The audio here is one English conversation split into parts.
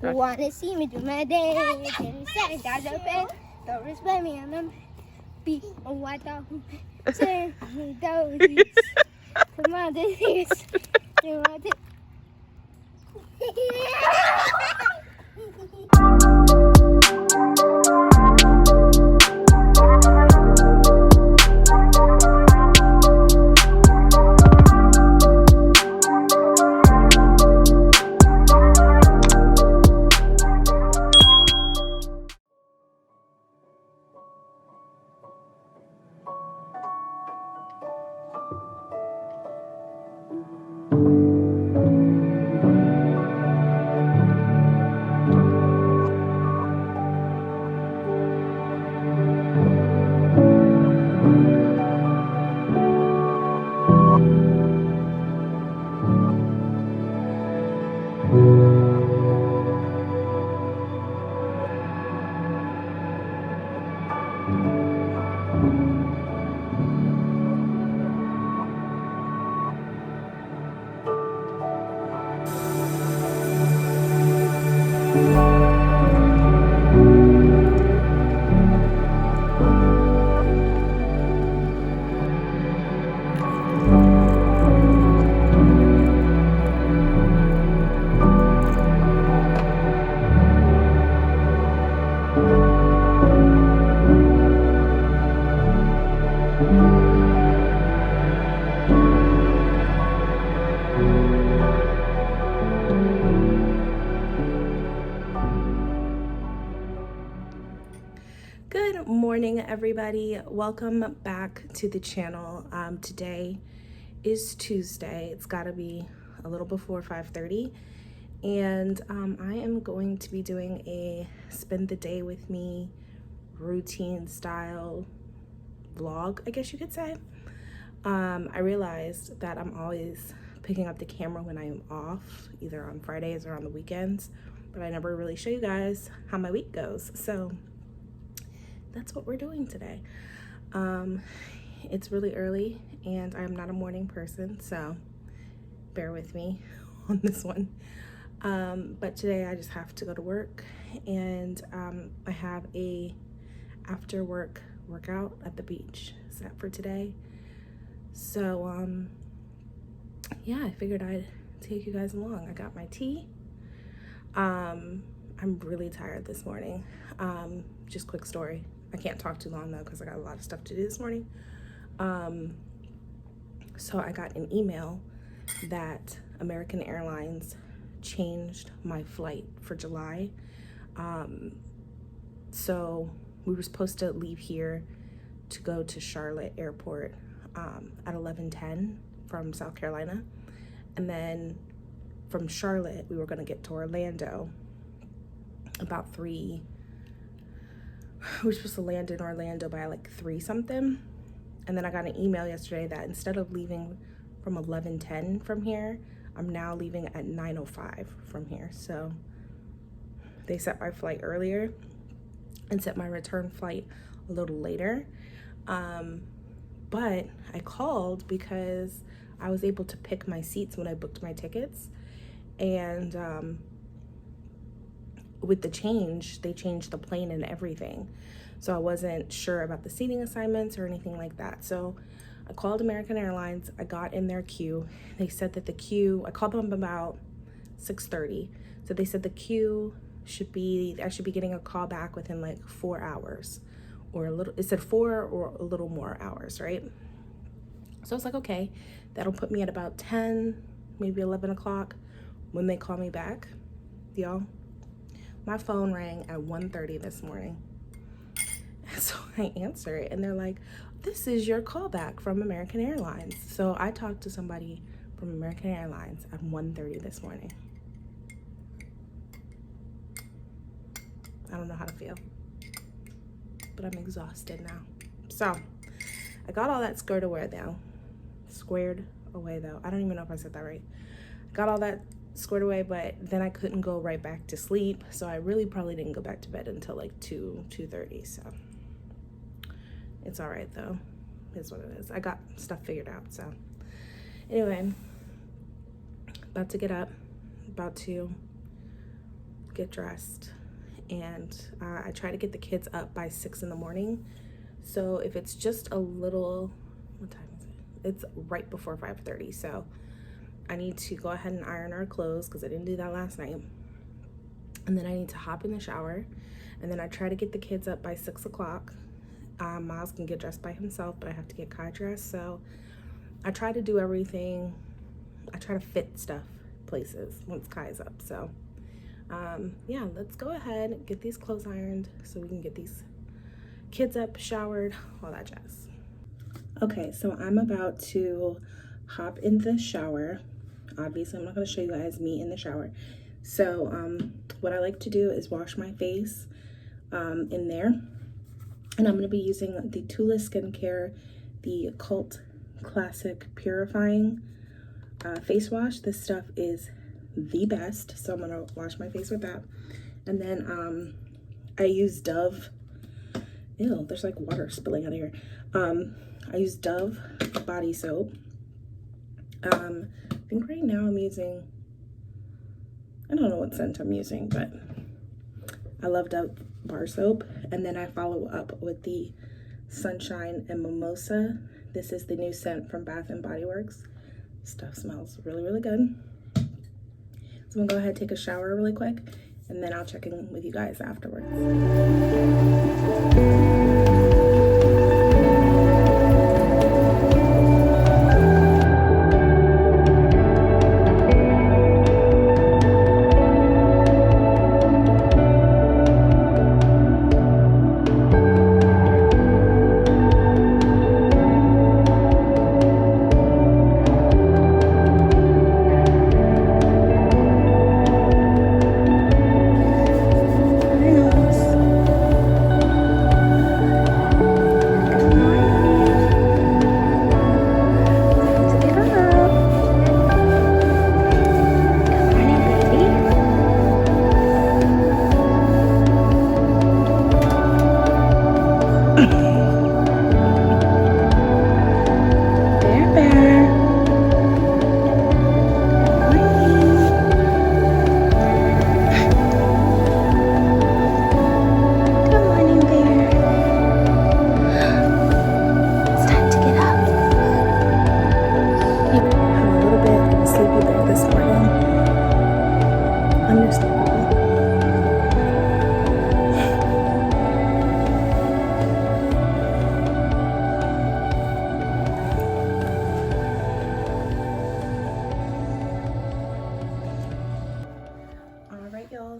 Who wanna see me do my day? Didn't say got the bed. Don't respect me, I'm a beat. Oh, what the say me those. Come on, this is. You want it? Good morning, everybody. Welcome back to the channel. Today is Tuesday. It's got to be a little before 5:30, and I am going to be doing a spend the day with me routine style vlog, I guess you could say. I realized that I'm always picking up the camera when I am off, either on Fridays or on the weekends, but I never really show you guys how my week goes. So that's what we're doing today. It's really early and I'm not a morning person, so bear with me on this one. But today I just have to go to work, and I have a after work workout at the beach set for today. So yeah, I figured I'd take you guys along. I got my tea. I'm really tired this morning. Just quick story. I can't talk too long though because I got a lot of stuff to do this morning. So I got an email that American Airlines changed my flight for July. So we were supposed to leave here to go to Charlotte Airport at 11:10 from South Carolina. And then from Charlotte, we were going to get to Orlando about 3. We were supposed to land in Orlando by like 3 something. And then I got an email yesterday that instead of leaving from 11:10 from here, I'm now leaving at 9:05 from here. So they set my flight earlier and set my return flight a little later. But I called because I was able to pick my seats when I booked my tickets. And with the change, they changed the plane and everything. So I wasn't sure about the seating assignments or anything like that. So I called American Airlines. I got in their queue. They said that the queue, I called them about 6:30. So they said the queue I should be getting a call back within like 4 hours or it said 4 or a little more hours, right? So I was like, okay, that'll put me at about 10, maybe 11 o'clock when they call me back. Y'all, my phone rang at 1:30 this morning. So I answer it and they're like, this is your callback from American Airlines. So I talked to somebody from American Airlines at 1:30 this morning. I don't know how to feel, but I'm exhausted now. So I got all that squared away though. I don't even know if I said that right. Got all that squared away, but then I couldn't go right back to sleep. So I really probably didn't go back to bed until like 2:30. So it's all right though. It's what it is. I got stuff figured out. So anyway, about to get up, about to get dressed, and I try to get the kids up by 6 in the morning. So if it's just a little, what time is it? It's right before 5:30. So I need to go ahead and iron our clothes because I didn't do that last night. And then I need to hop in the shower. And then I try to get the kids up by 6 o'clock. Miles can get dressed by himself, but I have to get Kai dressed. So I try to do everything. I try to fit stuff places once Kai's up. So yeah, let's go ahead and get these clothes ironed so we can get these kids up, showered, all that jazz. Okay, so I'm about to hop in the shower. Obviously, I'm not going to show you guys me in the shower. So what I like to do is wash my face in there. And I'm going to be using the Tula Skincare, the Cult Classic Purifying face wash. This stuff is the best. So I'm going to wash my face with that. And then I use Dove. Ew, there's like water spilling out of here. I use Dove body soap. I think right now I'm using, I don't know what scent I'm using, but I love Dove bar soap. And then I follow up with the Sunshine and Mimosa. This is the new scent from Bath and Body Works. Stuff smells really, really good. So I'm gonna go ahead and take a shower really quick, and then I'll check in with you guys afterwards.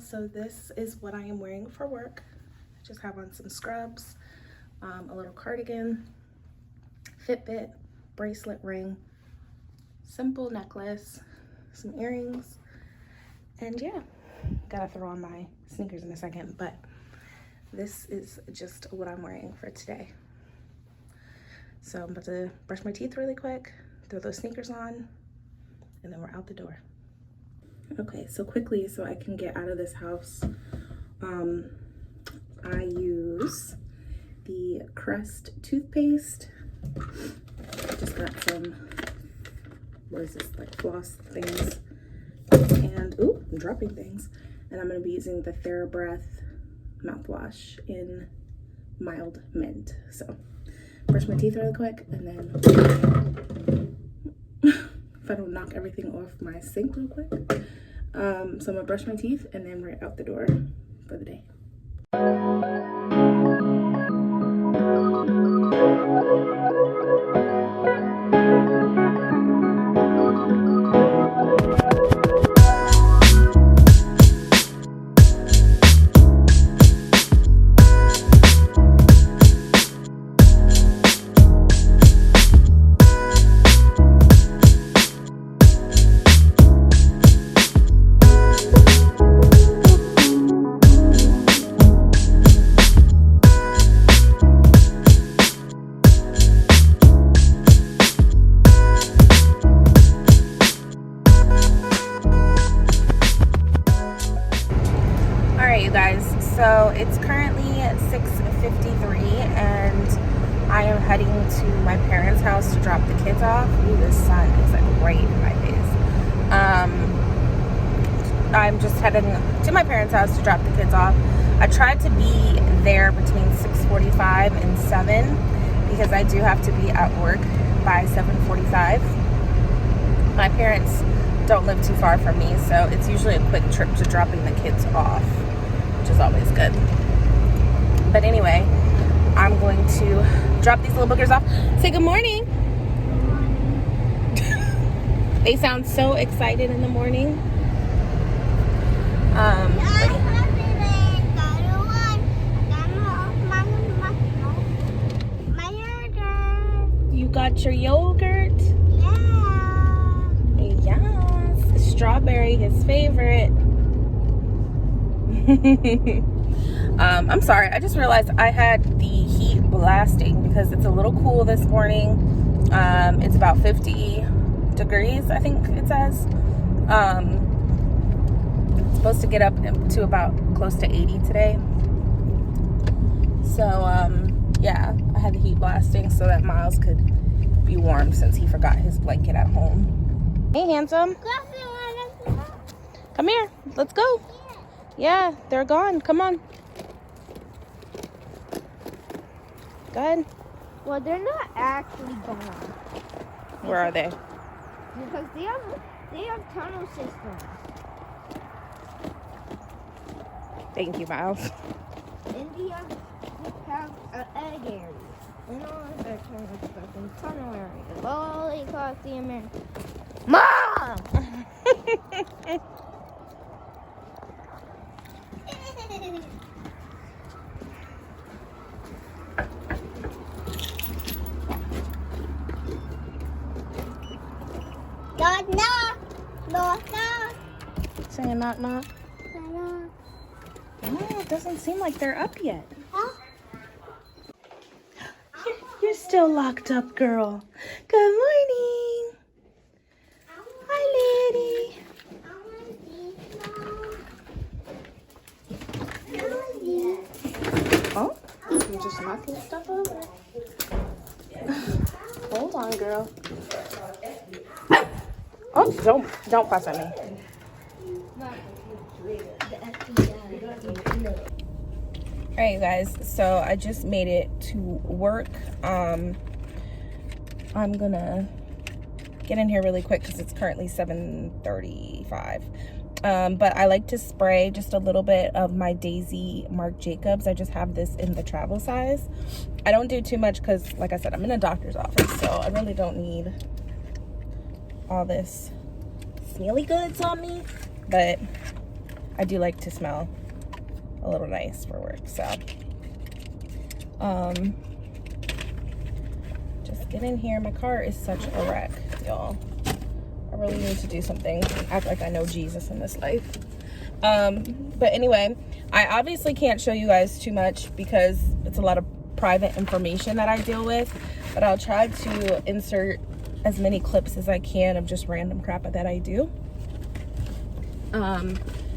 So this is what I am wearing for work. I just have on some scrubs, a little cardigan, Fitbit, bracelet, ring, simple necklace, some earrings, and yeah, gotta throw on my sneakers in a second, but this is just what I'm wearing for today. So I'm about to brush my teeth really quick, throw those sneakers on, and then we're out the door. Okay, so quickly, so I can get out of this house, I use the Crest toothpaste. I just got some, what is this, like floss things, and, ooh, I'm dropping things. And I'm gonna be using the TheraBreath mouthwash in Mild Mint. So, brush my teeth really quick, and then, if I don't knock everything off my sink real quick. So I'm gonna brush my teeth and then we're out the door for the day. So it's currently 6:53 and I am heading to my parents' house to drop the kids off. Ooh, the sun is like right in my face. I'm just heading to my parents' house to drop the kids off. I tried to be there between 6:45 and 7 because I do have to be at work by 7:45. My parents don't live too far from me, so it's usually a quick trip to dropping the kids off, which is always good. But anyway, I'm going to drop these little boogers off. Say good morning. They sound so excited in the morning. You got your yogurt? Yes. Strawberry, his favorite. I'm sorry, I just realized I had the heat blasting because it's a little cool this morning. It's about 50 degrees, I think it says. It's supposed to get up to about close to 80 today. So, yeah, I had the heat blasting so that Miles could be warm since he forgot his blanket at home. Hey, handsome. Come here. Let's go. Yeah, they're gone. Come on. Go ahead. Well, they're not actually gone. Where are they? Because they have tunnel systems. Thank you, Miles. India have an egg area. And all of their tunnel area. All across the America. Mom! Saying knock knock. No, it doesn't seem like they're up yet. Huh? You're still locked up, girl. Good morning. Hi, lady. Oh, you're just knocking stuff over. Hold on, girl. Oh, don't fuss at me. Alright, you guys, so I just made it to work. I'm gonna get in here really quick because it's currently 7:35. But I like to spray just a little bit of my Daisy Marc Jacobs. I just have this in the travel size. I don't do too much because, like I said, I'm in a doctor's office, so I really don't need all this smelly goods on me. But I do like to smell a little nice for work, so just get in here. My car is such a wreck, y'all. I really need to do something, act like I know Jesus in this life. But anyway, I obviously can't show you guys too much because it's a lot of private information that I deal with, but I'll try to insert as many clips as I can of just random crap that I do.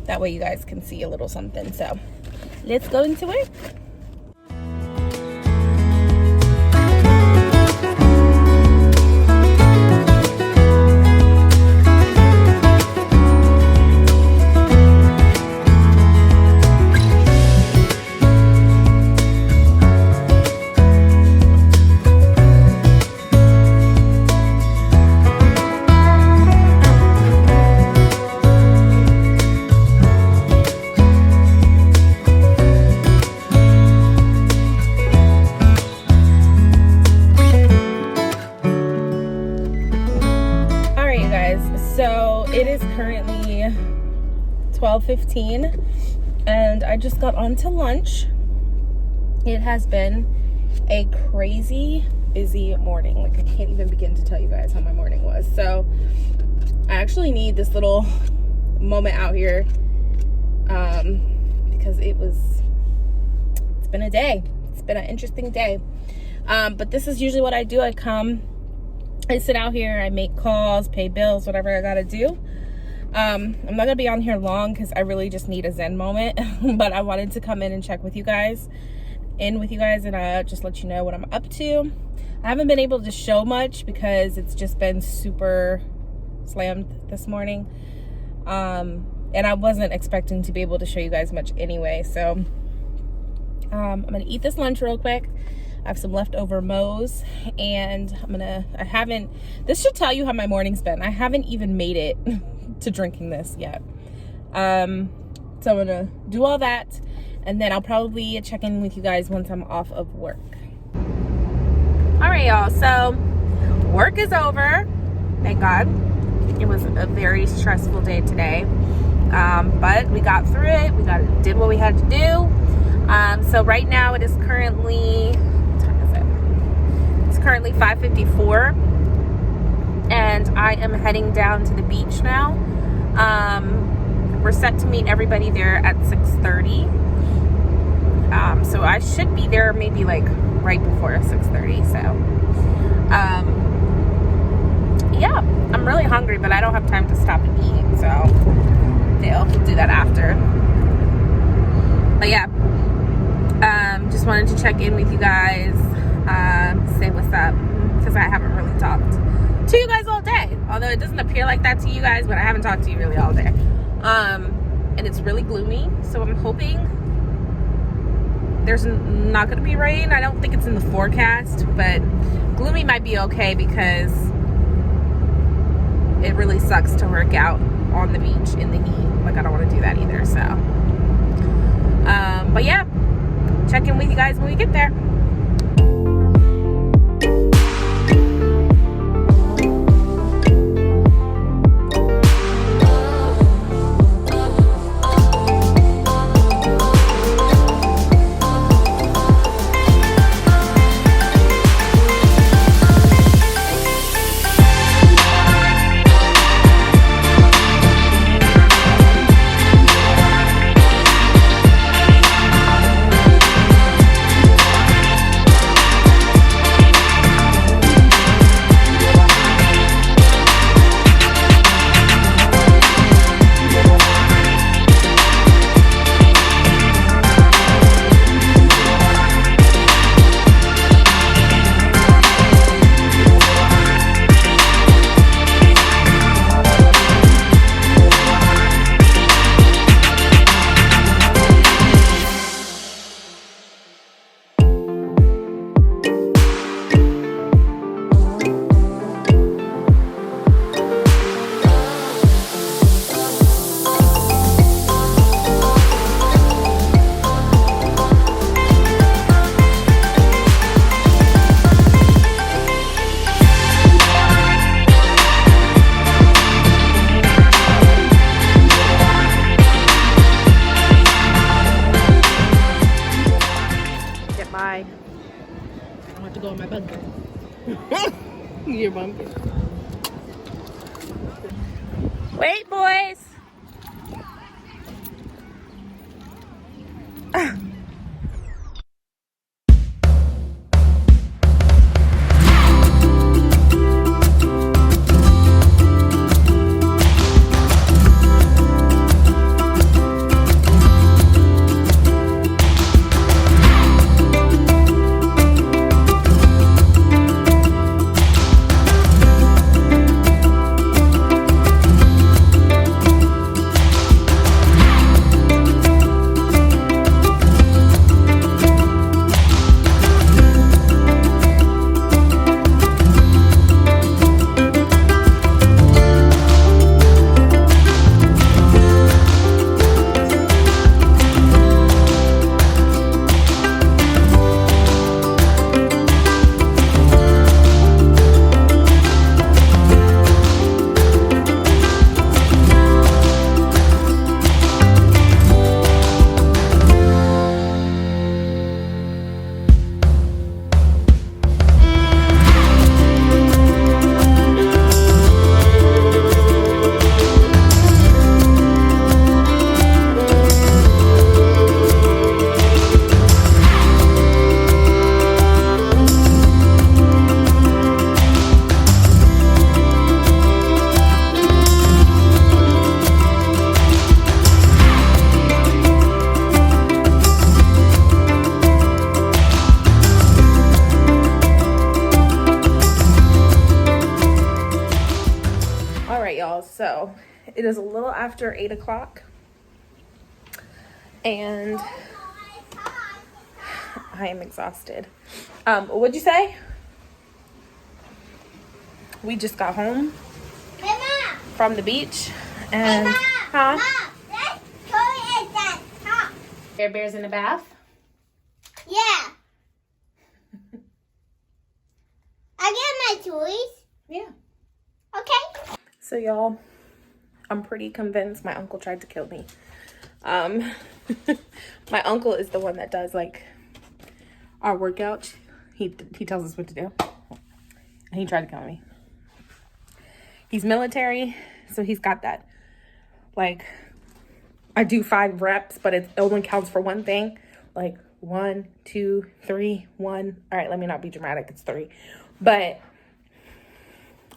That way you guys can see a little something. So let's go into it. So it is currently 12:15 and I just got on to lunch. It has been a crazy busy morning. Like, I can't even begin to tell you guys how my morning was. So I actually need this little moment out here because it's been a day. It's been an interesting day. But this is usually what I do. I sit out here, I make calls, pay bills, whatever I gotta do. I'm not gonna be on here long because I really just need a zen moment. But I wanted to come in and check with you guys, and just let you know what I'm up to. I haven't been able to show much because it's just been super slammed this morning. and I wasn't expecting to be able to show you guys much anyway. So I'm gonna eat this lunch real quick. I have some leftover Moe's, and this should tell you how my morning's been. I haven't even made it to drinking this yet. So I'm gonna do all that, and then I'll probably check in with you guys once I'm off of work. All right, y'all, so work is over, thank God. It was a very stressful day today, but we got through it. We did what we had to do. So right now it is currently, what time is it? It's currently 5:54, and I am heading down to the beach now. We're set to meet everybody there at 6:30. So I should be there maybe like right before 6:30. So, yeah, I'm really hungry, but I don't have time to stop and eat. So we'll do that after. But yeah, just wanted to check in with you guys, say what's up, because I haven't really talked to you guys all day. Although it doesn't appear like that to you guys, but I haven't talked to you really all day. And it's really gloomy, so I'm hoping there's not going to be rain. I don't think it's in the forecast, but gloomy might be okay because it really sucks to work out on the beach in the heat. Like, I don't want to do that either, so. But yeah, check in with you guys when we get there. Your bumpkin. Wait, boys. It is a little after 8 o'clock. And I am exhausted. What'd you say? We just got home from the beach. And, huh? Care Bear's in the bath? Yeah. I get my toys. Yeah. Okay. So y'all, I'm pretty convinced my uncle tried to kill me. My uncle is the one that does like our workouts. He tells us what to do. And he tried to kill me. He's military, so he's got that. Like, I do 5 reps, but it only counts for one thing. Like 1, 2, 3, 1. All right, let me not be dramatic. It's 3. But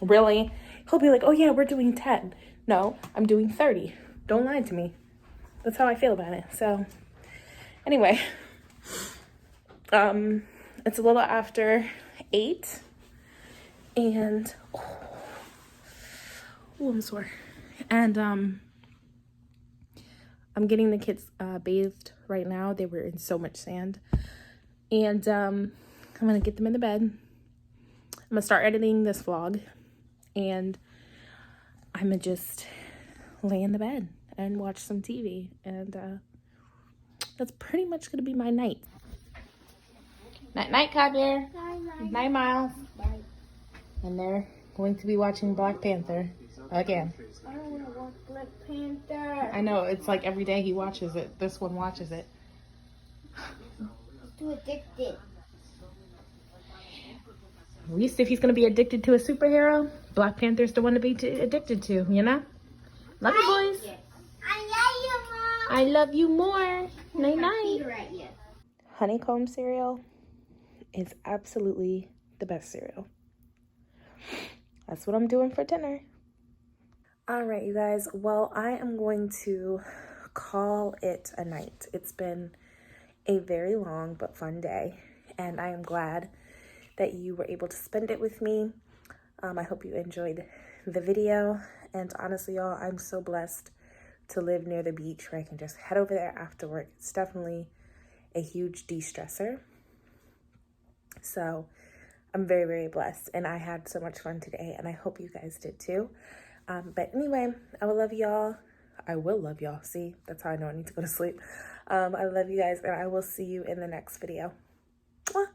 really, he'll be like, oh yeah, we're doing 10. No, I'm doing 30. Don't lie to me. That's how I feel about it. So anyway, it's a little after 8 and oh, I'm sore. And I'm getting the kids bathed right now. They were in so much sand. And I'm gonna get them in the bed. I'm gonna start editing this vlog, and I'm gonna just lay in the bed and watch some TV, and that's pretty much gonna be my night. Night night, Kai Bear. Night, Miles. Bye. And they're going to be watching Black Panther again. I don't want to watch Black Panther. I know, it's like every day he watches it. This one watches it. He's too addicted. At least if he's gonna be addicted to a superhero, Black Panther's the one to be addicted to, you know? Love you, boys. I love you, Mom. I love you more. Night night. Right, yeah. Honeycomb cereal is absolutely the best cereal. That's what I'm doing for dinner. All right, you guys. Well, I am going to call it a night. It's been a very long but fun day, and I am glad that you were able to spend it with me. I hope you enjoyed the video, and honestly, y'all, I'm so blessed to live near the beach where I can just head over there after work. It's definitely a huge de-stressor. So I'm very, very blessed, and I had so much fun today, and I hope you guys did too. But anyway, I will love y'all. I will love y'all. See, that's how I know I need to go to sleep. I love you guys, and I will see you in the next video. Mwah.